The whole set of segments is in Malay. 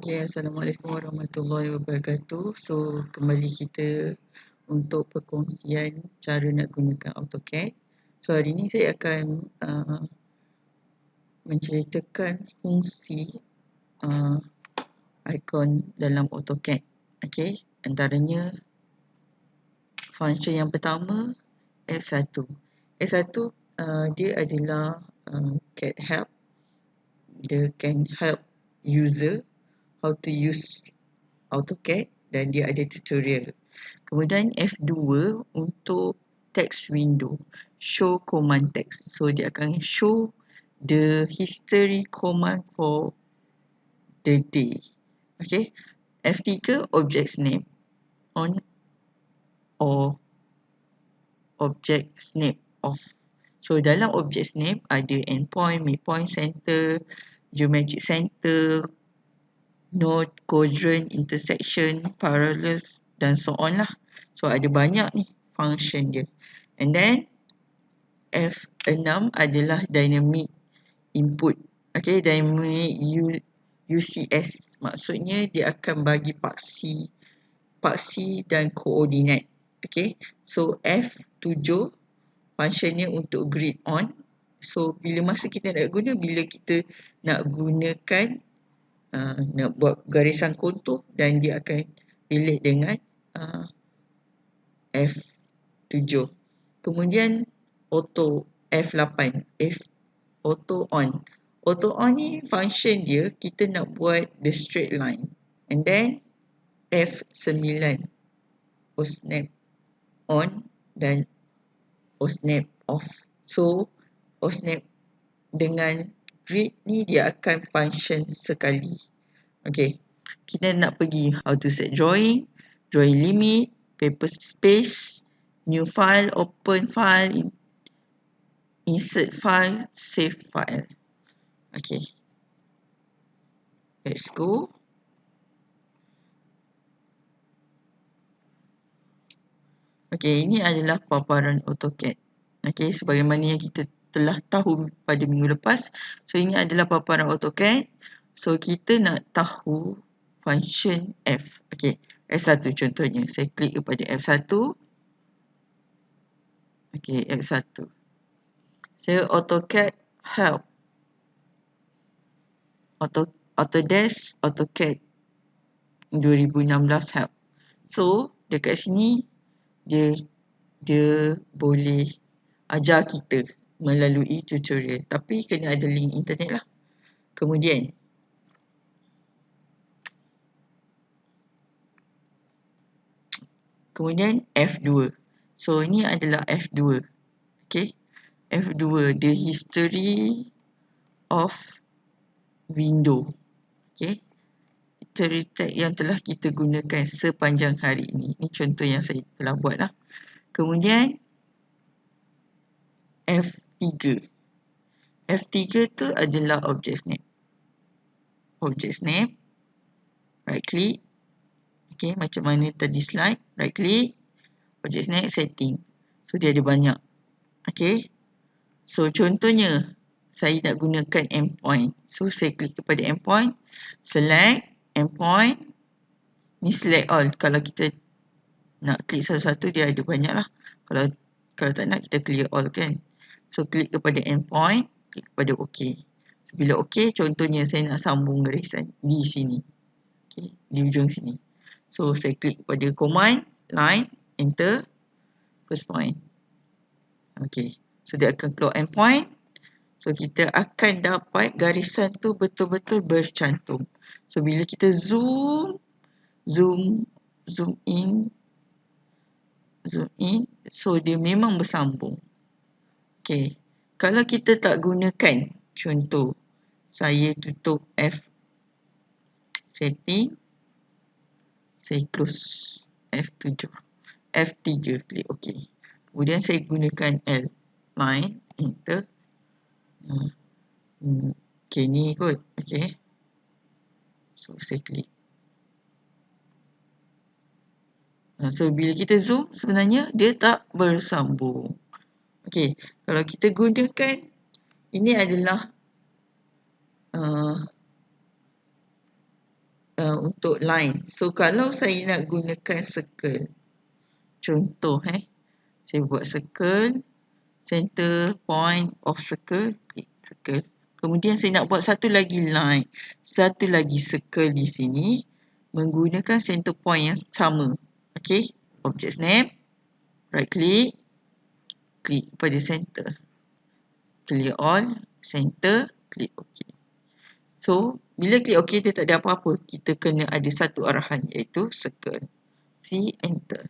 Okay, Assalamualaikum warahmatullahi wabarakatuh. So, kembali kita untuk perkongsian cara nak gunakan AutoCAD. So, hari ni saya akan menceritakan fungsi ikon dalam AutoCAD. Okay, antaranya function yang pertama F1. F1 dia adalah CAD help. Dia can help user how to use AutoCAD dan dia ada tutorial. Kemudian F2 untuk text window, show command text. So dia akan show the history command for the day. Okay. F3 object name on or object snap off. So dalam object snap ada endpoint, midpoint, center, geometric center, node, quadrant, intersection, parallels dan so on lah. So ada banyak ni function dia. And then F6 adalah dynamic input. Okay, dynamic UCS. Maksudnya dia akan bagi paksi dan koordinat. Okay, so F7 functionnya untuk grid on. So bila masa kita nak guna, bila kita nak gunakan nak buat garisan kontur dan dia akan relate dengan F7. Kemudian auto F8, auto on. Auto on ni function dia kita nak buat the straight line. And then F9 snap on dan snap off. So snap dengan grid ni dia akan function sekali. Okay, kita nak pergi how to set drawing, drawing limit, paper space, new file, open file, insert file, save file. Okay, let's go. Okay, ini adalah paparan AutoCAD. Okay, sebagaimana yang kita telah tahu pada minggu lepas. So, ini adalah paparan AutoCAD. So, kita nak tahu function F. Okay, F1 contohnya. Saya klik kepada F1. Okay, F1. Saya AutoCAD help. Autodesk AutoCAD 2016 help. So, dekat sini dia boleh ajar kita melalui tutorial. Tapi kena ada link internet lah. Kemudian F2. So ini adalah F2. Okay. F2 the history of window. Okay. History tag yang telah kita gunakan sepanjang hari ini. Ini contoh yang saya telah buat lah. Kemudian F3. F3 tu adalah object snap. Object snap. Right click. Okay, macam mana tadi slide. Right click. Object snap setting. So dia ada banyak. Okay. So contohnya saya nak gunakan endpoint. So saya klik kepada endpoint. Select endpoint. Ni select all. Kalau kita nak klik satu-satu dia ada banyak lah. Kalau tak nak kita clear all kan. So klik kepada endpoint. Klik kepada OK. So, bila OK contohnya saya nak sambung garisan di sini. Okay, di ujung sini. So saya klik kepada command, line, enter, first point. Okay, so dia akan keluar endpoint. So kita akan dapat garisan tu betul-betul bercantum. So bila kita zoom in. So dia memang bersambung. Okay, kalau kita tak gunakan, contoh saya tutup F setting. Saya close F7. F3 klik OK. Kemudian saya gunakan L. Line, enter. Okay, ni kot. Okay. So, saya klik. So, bila kita zoom, sebenarnya dia tak bersambung. Okay. Kalau kita gunakan, ini adalah untuk line. So kalau saya nak gunakan circle, contoh saya buat circle, center point of circle, klik circle. Kemudian saya nak buat satu lagi line, satu lagi circle di sini menggunakan center point yang sama. Okey, object snap, right click, klik pada center, clear all, center, klik OK. So bila klik OK dia tak ada apa-apa, kita kena ada satu arahan iaitu circle. C, enter.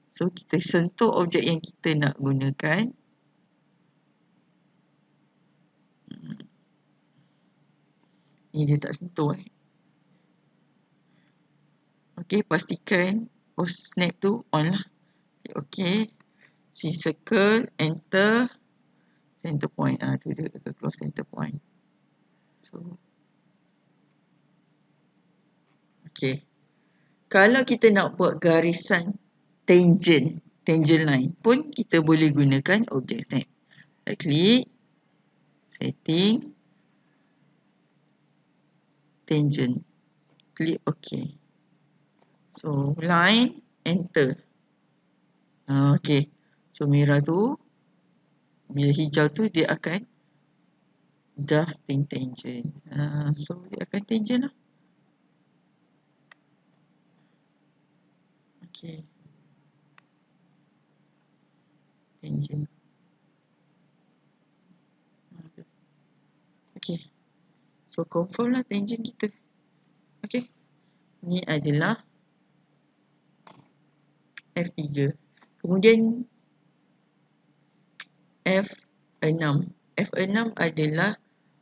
So kita sentuh objek yang kita nak gunakan. Ni dia tak sentuh Okey, pastikan post snap tu on lah. Okey. C, circle, enter, center point. Tu dia keluar center point. So okey. Kalau kita nak buat garisan tangent line pun kita boleh gunakan object snap. Right click, setting, tangent, klik OK. So line, enter. Okey. So merah tu, bila hijau tu dia akan drafting tangent. So dia akan tangent lah. Okey. Tangent. Okey. So confirm lah tangent kita. Okey. Ni adalah F3. Kemudian F6. F6 adalah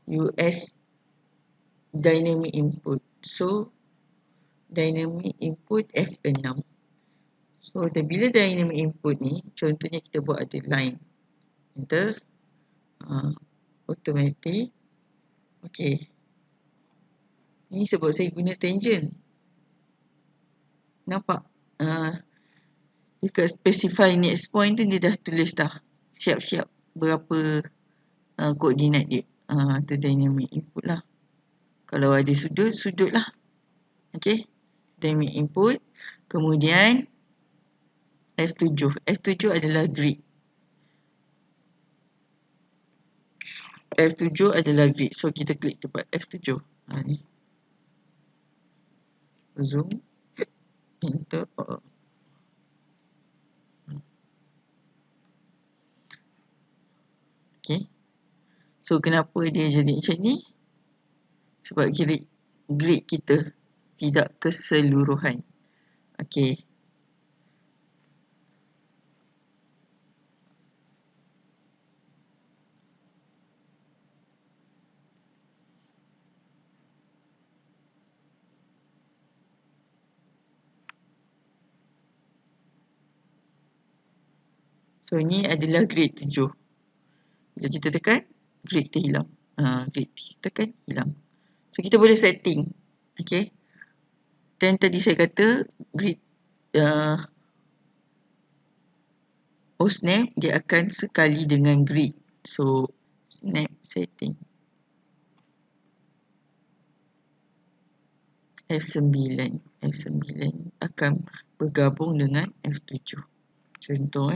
US dynamic input. So dynamic input F6. So bila dynamic input ni, contohnya kita buat ada line, enter, automatic. Okey. Ni sebab saya guna tangent. Nampak? Dekat specify next point tu dia dah tulis dah. Siap-siap berapa koordinat dia. Tu dynamic input lah. Kalau ada sudut, sudut lah. Okey. Dynamic input. Kemudian F7. F7 adalah grid. F7 adalah grid. So kita klik tempat F7. Ni. Zoom. Enter. Okay. So kenapa dia jadi macam ni? Sebab grid kita tidak keseluruhan. Okay. So ni adalah grid 7. Bila kita tekan, grid kita hilang. Grid kita tekan, hilang. So kita boleh setting. Okay. Dan tadi saya kata grid snap dia akan sekali dengan grid. So snap setting F9 akan bergabung dengan F7. Contoh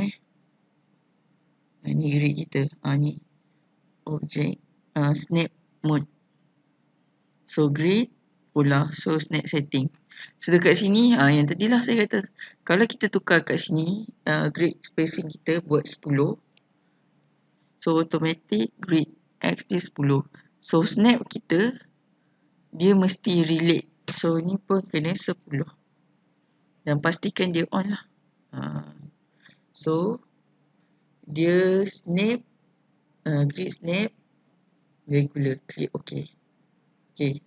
ni grid kita. Ni objek snap mode. So grid pula. So snap setting. So dekat sini yang tadilah saya kata, kalau kita tukar kat sini grid spacing kita buat 10. So automatic grid X dia 10. So snap kita dia mesti relate. So ni pun kena 10. Dan pastikan dia on lah. So dia snap, grid snap regular, klik OK. Okay.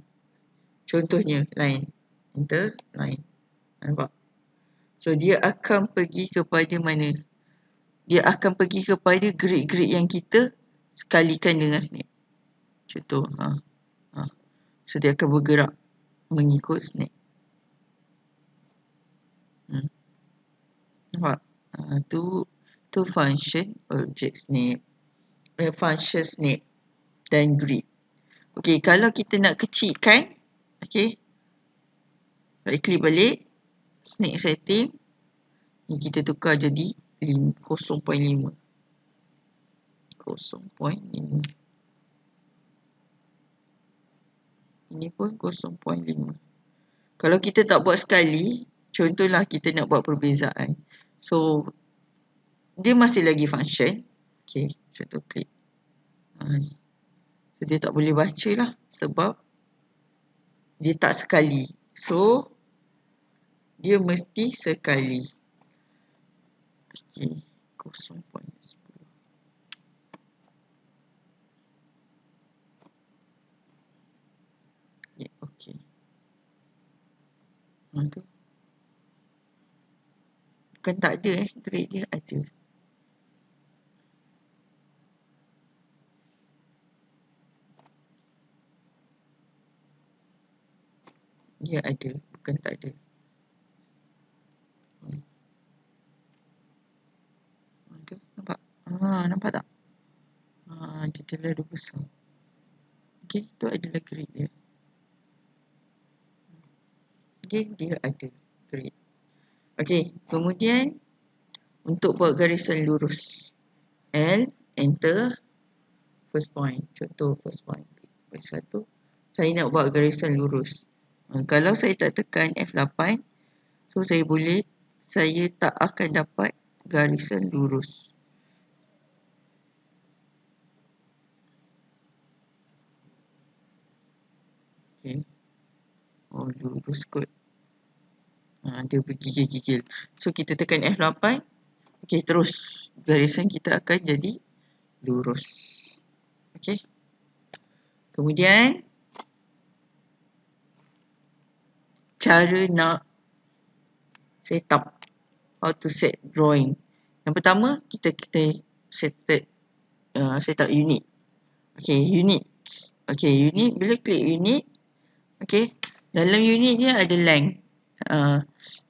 Contohnya line, enter, line. Nampak? So dia akan pergi kepada mana? Dia akan pergi kepada grid-grid yang kita sekalikan dengan snap. Contoh. So dia akan bergerak mengikut snap. Nampak? Tu function object snap. Function snap dan grid. Okey, kalau kita nak kecilkan, okey, Right click balik, snake setting, ni kita tukar jadi 0.5. 0.5. Ini pun 0.5. Kalau kita tak buat sekali, contohlah kita nak buat perbezaan. So, dia masih lagi function. Okay, contoh klik. Ni. So, dia tak boleh baca lah sebab dia tak sekali. So, dia mesti sekali. Okay, 0.10. Okay. Tu. Bukan tak ada grade dia ada. Dia ada, bukan tak ada. Tu, nampak? Nampak tak? Dia terlalu besar. Okay, tu adalah grade dia. Okay, dia ada grade. Okay, kemudian untuk buat garisan lurus. L, enter, first point. Contoh first point. Satu, saya nak buat garisan lurus. Kalau saya tak tekan F8, so saya tak akan dapat garisan lurus. Okay. Lurus kot. Dia bergigil-gigil. So kita tekan F8. Okay, terus garisan kita akan jadi lurus. Okay. Kemudian cara nak set up, how to set drawing. Yang pertama kita set up unit. Okay, unit. Okay, unit, bila klik unit, okay, dalam unit dia ada length.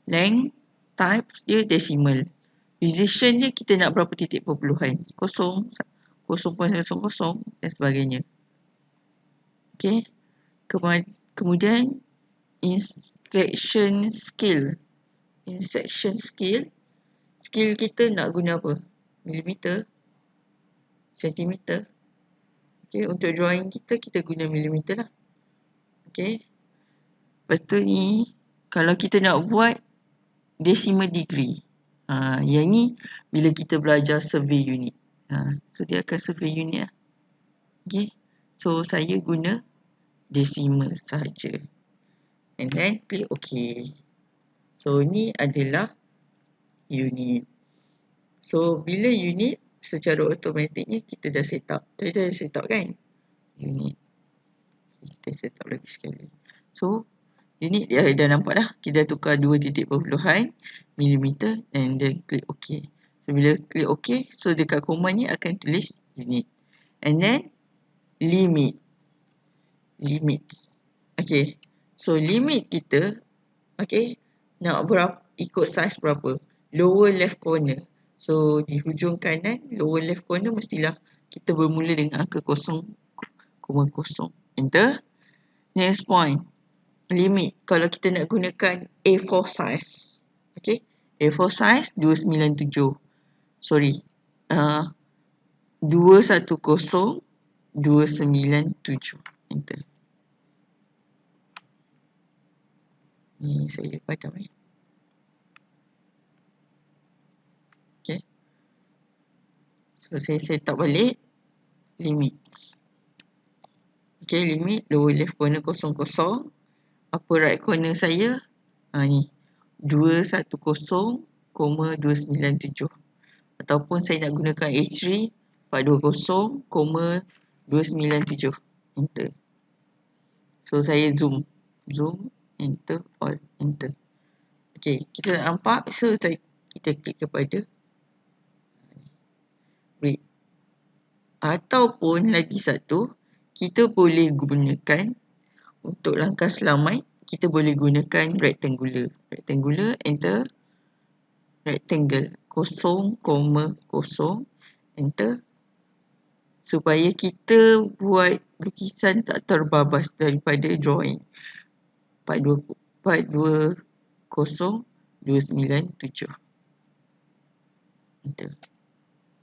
Length, types dia decimal. Precision dia kita nak berapa titik perpuluhan. 0.00 dan sebagainya. Okay. Kemudian insertion skill. Skill kita nak guna apa? Millimeter, sentimeter. Okay, untuk drawing kita guna millimeter lah. Okay. Lepas tu ni, kalau kita nak buat decimal degree. Yang ni bila kita belajar survey unit. So dia akan survey unit lah. Okay. So saya guna decimal sahaja. And then click OK. So ni adalah unit. So bila unit, secara automatiknya kita dah set up. Kita dah set up kan? Unit. Kita set up lagi sekali. So unit dia dah nampak dah. Kita tukar 2 titik perpuluhan millimeter and then click OK. So bila click OK, so dekat command ni akan tulis unit. And then limits. Okay. So limit kita, okay, nak ikut size berapa? Lower left corner. So di hujung kanan, lower left corner mestilah kita bermula dengan angka 0,0. Enter. Next point. Limit. Kalau kita nak gunakan A4 size. Okay. A4 size 297. Sorry. 210 297. Enter. Ni saya padam Okay. So saya set up balik limits. Okay, limit lower left corner 00. Upper right corner saya ni 210,297. Ataupun saya nak gunakan A3 420,297. Enter. So saya zoom, enter, all, enter. Okay, kita nampak. So kita klik kepada break. Ataupun lagi satu, kita boleh gunakan untuk langkah selamat, kita boleh gunakan rectangular. Enter. Rectangle 0,0. Enter. Supaya kita buat lukisan tak terbabas daripada drawing. 420. 420297. Enter.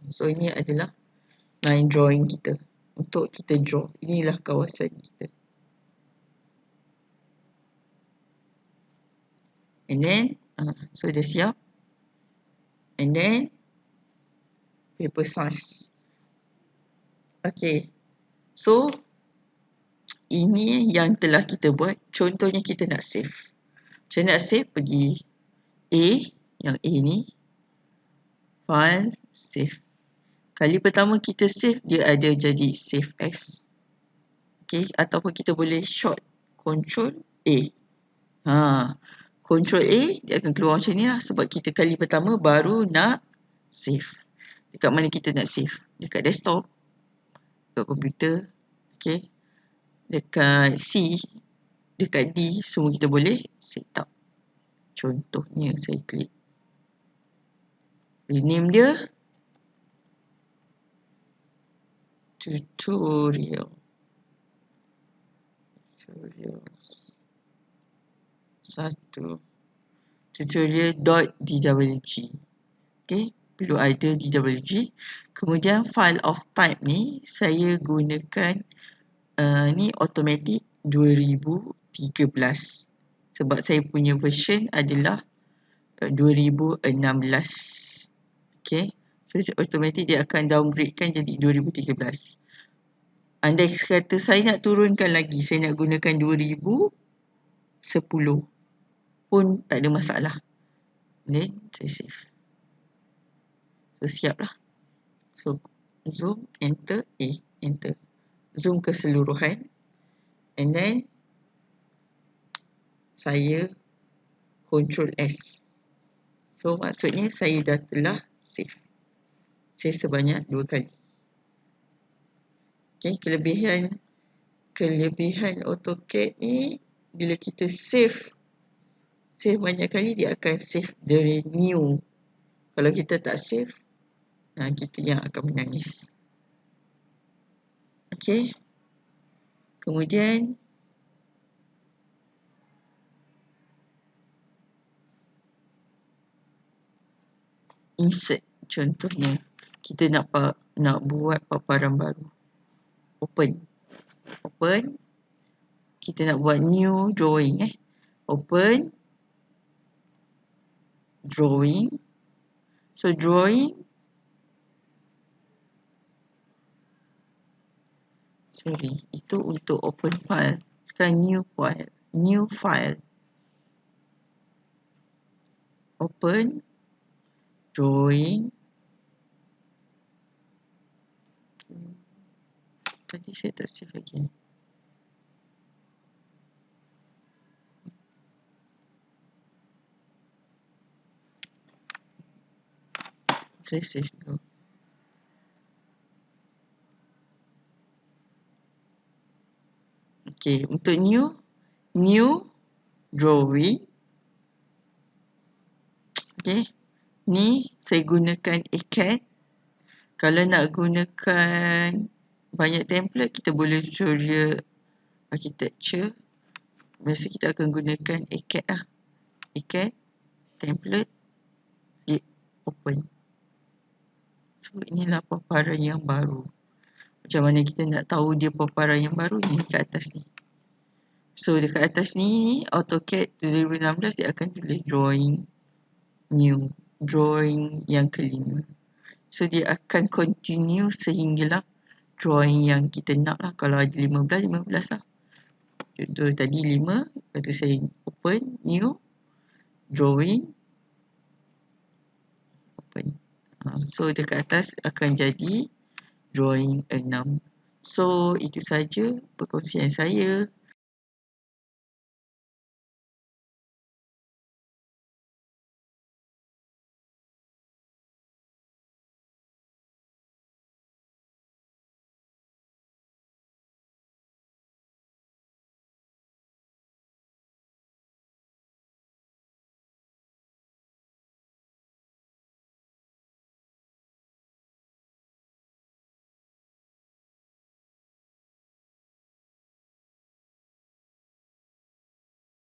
So ini adalah line drawing kita untuk kita draw. Inilah kawasan kita. And then so dah siap. And then paper size. Okay. So ini yang telah kita buat. Contohnya kita nak save. Macam nak save, pergi A, yang A ni, file, save. Kali pertama kita save, dia ada jadi save as. Okay, ataupun kita boleh short Ctrl A. Ctrl A, dia akan keluar macam ni lah. Sebab kita kali pertama baru nak save. Dekat mana kita nak save? Dekat desktop, dekat komputer, okay. Dekat C, dekat D, semua kita boleh set up. Contohnya saya klik. Rename dia tutorial 1 tutorial.dwg. Okay, perlu ada dwg. Kemudian file of type ni saya gunakan ni automatic 2013 sebab saya punya version adalah 2016. Okay, so automatic dia akan downgradekan jadi 2013. Andai kata saya nak turunkan lagi, saya nak gunakan 2010 pun tak ada masalah. Then saya save. So siap lah. So zoom, enter, enter. Zoom keseluruhan. And then saya Ctrl S. So maksudnya saya dah telah save. Save sebanyak 2 kali. Okay, kelebihan AutoCAD ni, bila kita save banyak kali, dia akan save dari new. Kalau kita tak save, kita yang akan menangis. Okay. Kemudian insert. Contohnya kita nak buat paparan baru. Open. Kita nak buat new drawing. Open. Drawing. So drawing. Itu untuk open file. Sekarang new file. New file. Open. Drawing. Tadi saya tak save lagi. Saya save dulu. Okay, untuk new drawing. Okay, ni saya gunakan AutoCAD. Kalau nak gunakan banyak template, kita boleh tutorial architecture. Biasa kita akan gunakan AutoCAD lah. AutoCAD, template, klik open. So inilah paparan yang baru. Macam mana kita nak tahu dia paparan yang baru ni? Dekat atas ni. So dekat atas ni AutoCAD 2016 dia akan tulis drawing new, drawing yang kelima. So dia akan continue sehinggalah drawing yang kita nak lah. Kalau ada 15 lah. Contoh tadi 5, lepas tu saya open new drawing, open. So dekat atas akan jadi drawing 6. So itu saja perkongsian saya.